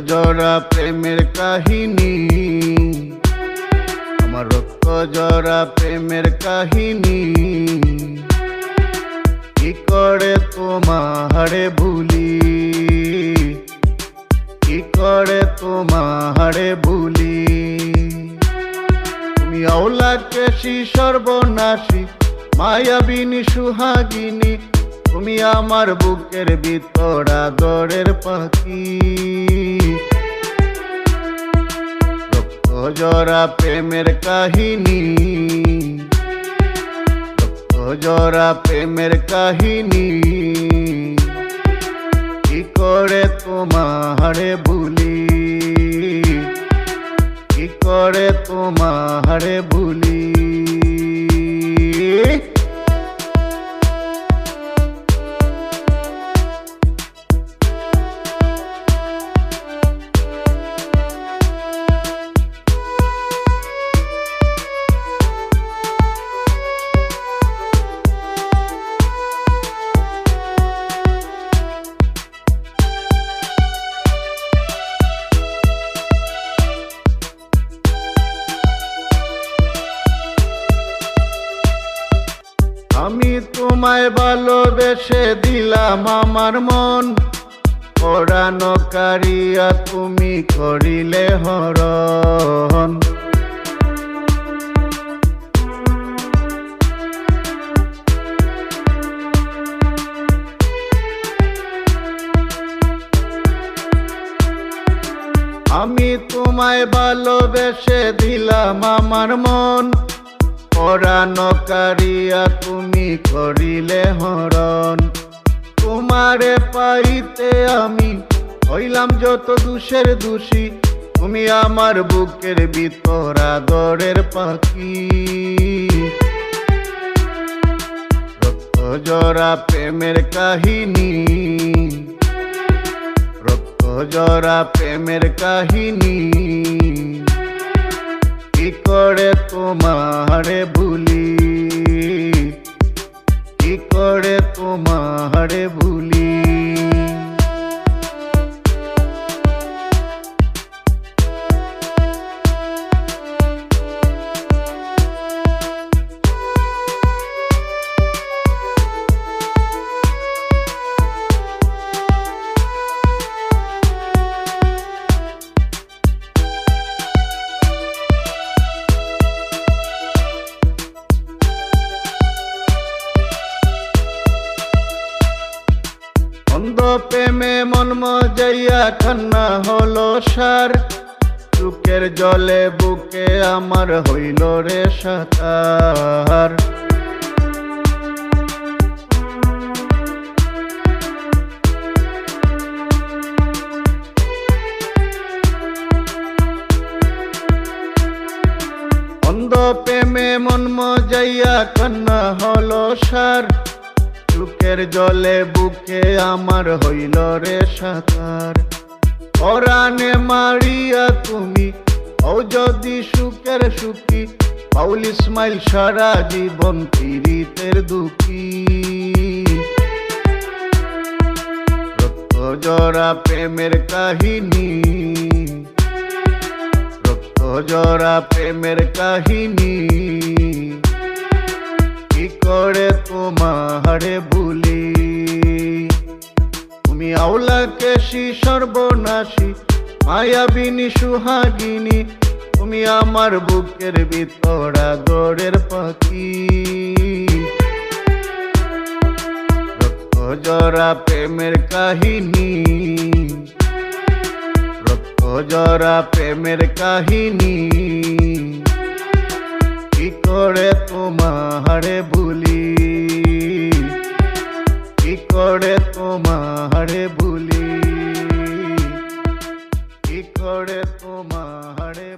জরা প্রেমের কাহিনী, আমার রক্ত জরা প্রেমের কাহিনী। কি করে তোমারে ভুলি, কি করে তোমারে ভুলি। তুমি আওলা কেশি সর্বনাশী, মায়াবিনী সুহাগিনী। তুমি আমার বুকের ভিতর আদরের পাখি। রক্ত জরা প্রেমের কাহিনী, রক্ত জরা প্রেমের কাহিনী। কি করে তোমারে ভুলি, কি করে তোমারে ভুলি। আমি তোমায় ভালোবেসে দিলাম আমার মন, পরানো কারিয়া তুমি করিলে হরণ। আমি তোমায় ভালোবেসে দিলাম আমার মন, পরানো কারিয়া তুমি করিলে হরণ। তোমারে পাইতে আমি হইলাম যত দোষের দোষী। তুমি আমার বুকের ভিতর আদরের পাখি। রক্ত জরা প্রেমের কাহিনী, রক্ত জরা প্রেমের কাহিনী। কি করে তোমারে ভুলি, কি করে তোমারে ভুলি। অন্ধ প্রেমে মন মজাইয়া খান্না হলো সার। চুকের জলে বুকে আমার হইল রে সাঁতার। অন্ধ প্রেমে মন মজাইয়া খান্না হলো সার। চুকের জলে বুকে আমার হইল রে সাঁতার। পরাণে মারিয়া তুমি ও যদি সুখের সুখী। পাউল ইসমাইল সারা জীবন পীড়িতের দুঃখী। রক্ত জরা প্রেমের কাহিনী, রক্ত জরা প্রেমের কাহিনী। কি করে তোমারে ভুলি। তুমি আওলা কেশি সর্বনাশী, মায়াবিনী সুহাগিনী। তুমি আমার বুকের ভিতর আদরের পাখি। রক্ত জরা প্রেমের কাহিনী, রক্ত জরা প্রেমের কাহিনী। কি করে তোমারে ভুলি, কি করে তোমারে ভুলি, কি করে তোমারে